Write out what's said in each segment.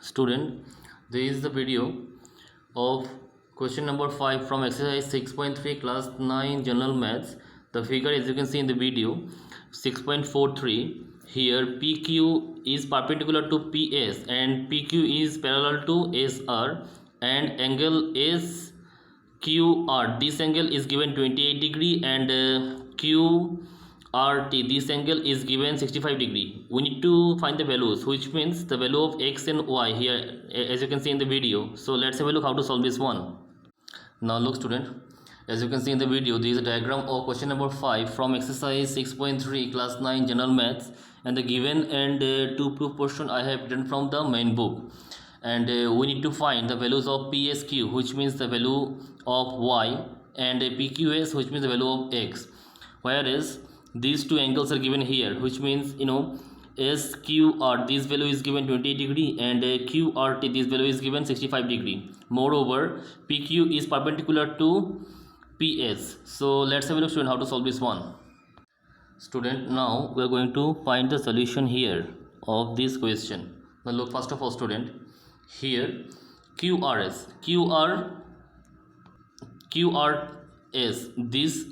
Student, this is the video of question number 5 from exercise 6.3 class 9 general maths. The figure, as you can see in the video, 6.43. Here PQ is perpendicular to PS and PQ is parallel to SR, and angle SQR, this angle is given 28 degree, and QRT, this angle is given 65 degree. We need to find the values, which means the value of x and y here, as you can see in the video. So let's have a look how to solve this one. Now look student, as you can see in the video, there is a diagram of question number 5 from exercise 6.3 class 9 general maths, and the given and to proof portion I have written from the main book. And we need to find the values of PSQ, which means the value of y, and PQS, which means the value of x. Whereas these two angles are given here, which means SQR, this value is given 20 degree, and QRT, this value is given 65 degree. Moreover, PQ is perpendicular to PS. So let's have a look student how to solve this one. Student, now we are going to find the solution here of this question. Now look, first of all student, here QRS, QRS, this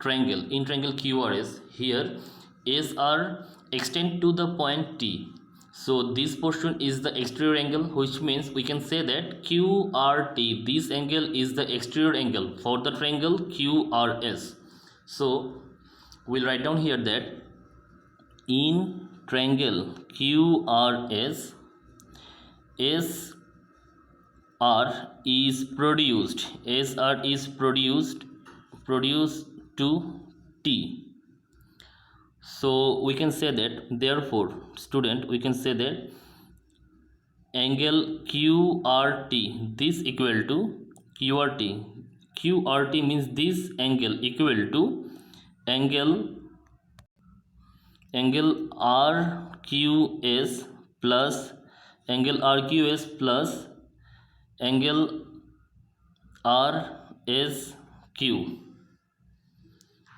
triangle, in triangle QRS, here SR extend to the point T. So this portion is the exterior angle, which means we can say that QRT, this angle is the exterior angle for the triangle QRS. So we'll write down here that in triangle QRS, SR is produced to T. So we can say that, therefore student, we can say that angle QRT, this equal to QRT means this angle equal to angle RQS plus angle RSQ.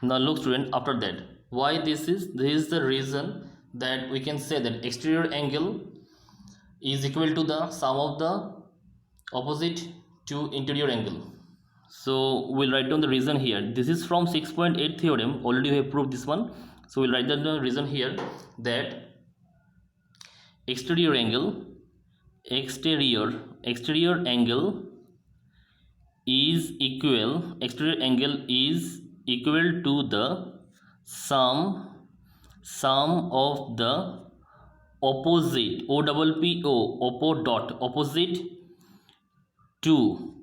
Now look student, after that, why this is the reason that we can say that exterior angle is equal to the sum of the opposite to interior angle. So we'll write down the reason here. This is from 6.8 theorem, already we have proved this one. So we'll write down the reason here that exterior angle is equal to the sum of the opposite, opposite to,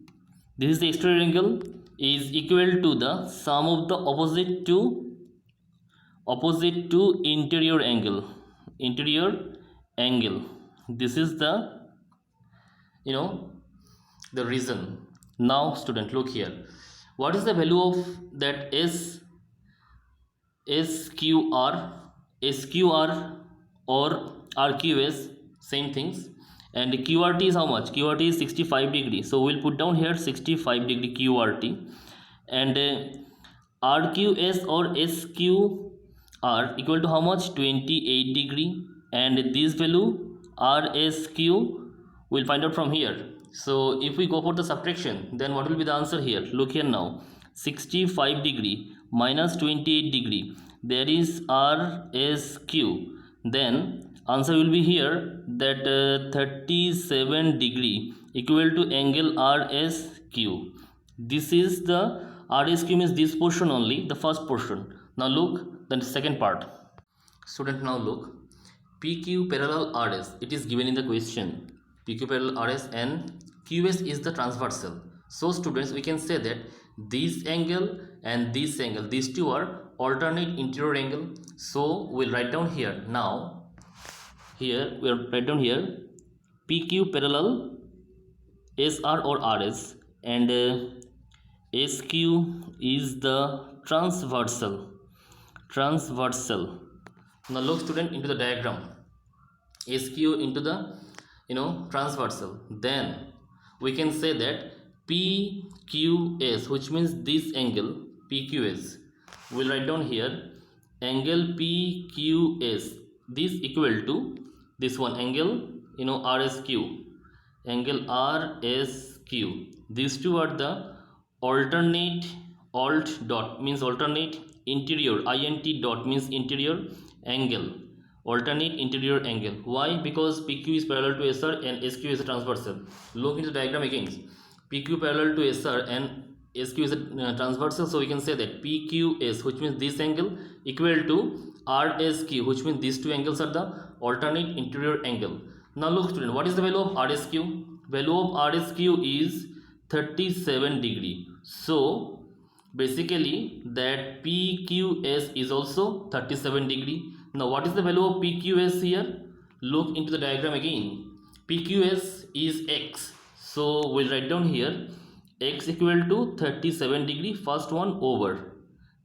this is the exterior angle, is equal to the sum of the opposite to interior angle. This is the the reason. Now student, look here, what is the value of that SQR or RQS, same things, and QRT is how much? QRT is 65 degree. So we'll put down here 65 degree QRT, and RQS or SQR equal to how much? 28 degree, and this value RSQ we'll find out from here. So if we go for the subtraction, then what will be the answer here? Look here now, 65 degree minus 28 degree, there is RSQ, then answer will be here that 37 degree equal to angle RSQ. This is the RSQ means this portion only, the first portion. Now look the second part. Student, now look, PQ parallel RS, it is given in the question. PQ parallel RS and QS is the transversal. So students, we can say that this angle and this angle, these two are alternate interior angle. So we'll write down here, now here we'll write down here PQ parallel SR or RS, and SQ is the transversal. Now look student into the diagram, SQ into the transversal, then we can say that PQS, which means this angle PQS, we'll write down here angle PQS, this equal to this one angle RSQ, angle RSQ. These two are the alternate, alt dot means alternate, interior, int dot means interior angle, alternate interior angle. Why? Because PQ is parallel to SR and SQ is a transversal. Look into the diagram again. PQ parallel to SR and SQ is a transversal, so we can say that PQS, which means this angle, equal to RSQ, which means these two angles are the alternate interior angle. Now look student, what is the value of RSQ? Value of RSQ is 37 degree. So basically that PQS is also 37 degree. Now what is the value of PQS here? Look into the diagram again. PQS is X. So we'll write down here X equal to 37 degree, first one over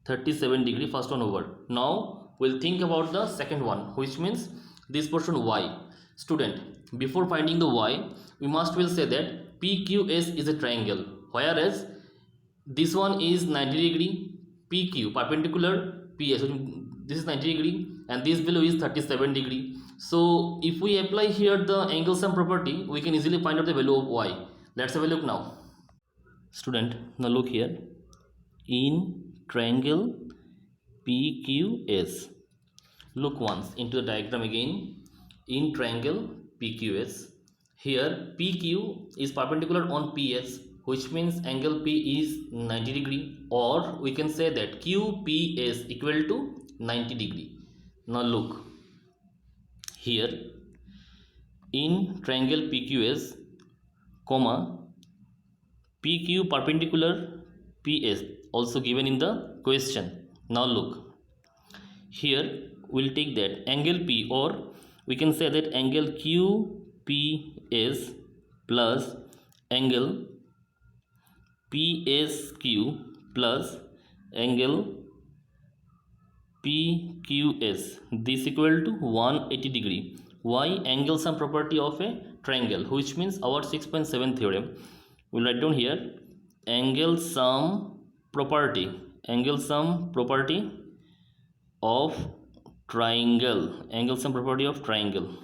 37 degree, first one over. Now we'll think about the second one, which means this portion Y. Student, before finding the Y, we must will say that PQS is a triangle, whereas this one is 90 degree, PQ perpendicular PS, so this is 90 degree and this value is 37 degree. So if we apply here the angle sum property, we can easily find out the value of Y. Let's have a look now. Student, now look here. In triangle PQS, look once into the diagram again. In triangle PQS, here PQ is perpendicular on PS, which means angle P is 90 degree, or we can say that QPS equal to 90 degree. Now look here, in triangle PQS, comma PQ perpendicular PS, also given in the question. Now look here, we'll take that angle P, or we can say that angle QPS plus angle PSQ plus angle PQS, this equal to 180 degree. Why? Angle sum property of a triangle, which means our 6.7 theorem. We'll write down here angle sum property of triangle, angle sum property of triangle.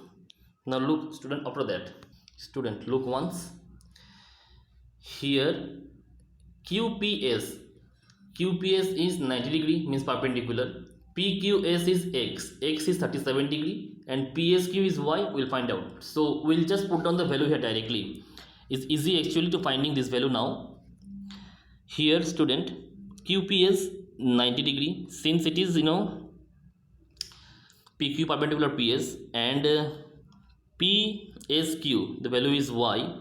Now look student, after that, student, look once here. QPS is 90 degree, means perpendicular. PQS is X is 37 degree, and PSQ is Y. We'll find out. So we'll just put down the value here directly. It's easy actually to finding this value now. Here student, QPS 90 degree, since it is PQ perpendicular PS, and PSQ, the value is Y,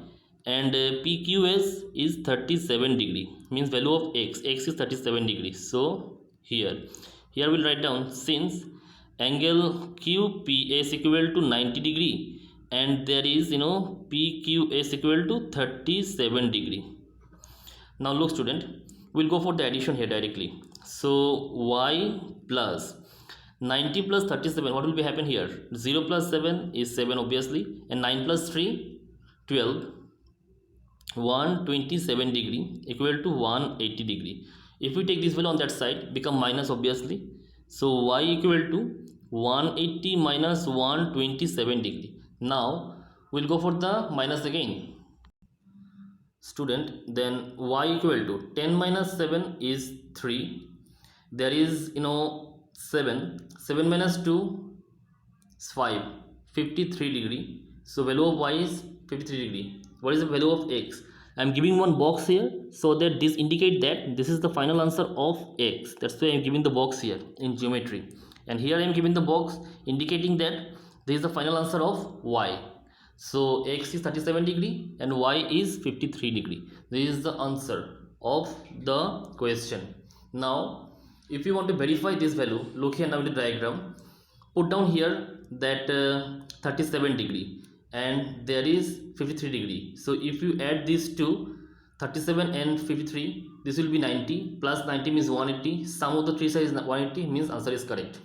and PQS is 37 degree, means value of X is 37 degree. So here we'll write down, since angle QPS equal to 90 degree and there is PQS equal to 37 degree. Now look student, we'll go for the addition here directly. So Y plus 90 plus 37, what will be happen here? 0 plus 7 is 7 obviously, and 9 plus 3 12, 127 degree equal to 180 degree. If we take this value on that side, become minus obviously. So Y equal to 180 minus 127 degree. Now we'll go for the minus again. Student, then Y equal to 10 minus 7 is 3. There is 7 minus 2 is 5, 53 degree. So value of Y is 53 degree. What is the value of X? I am giving one box here so that this indicate that this is the final answer of X. That's why I am giving the box here in geometry, and here I am giving the box indicating that this is the final answer of Y. So X is 37 degree and Y is 53 degree. This is the answer of the question. Now if you want to verify this value, look here now in the diagram. Put down here that 37 degree and there is 53 degree. So if you add these two, 37 and 53, this will be 90, plus 90 means 180. Sum of the three sides is 180, means answer is correct.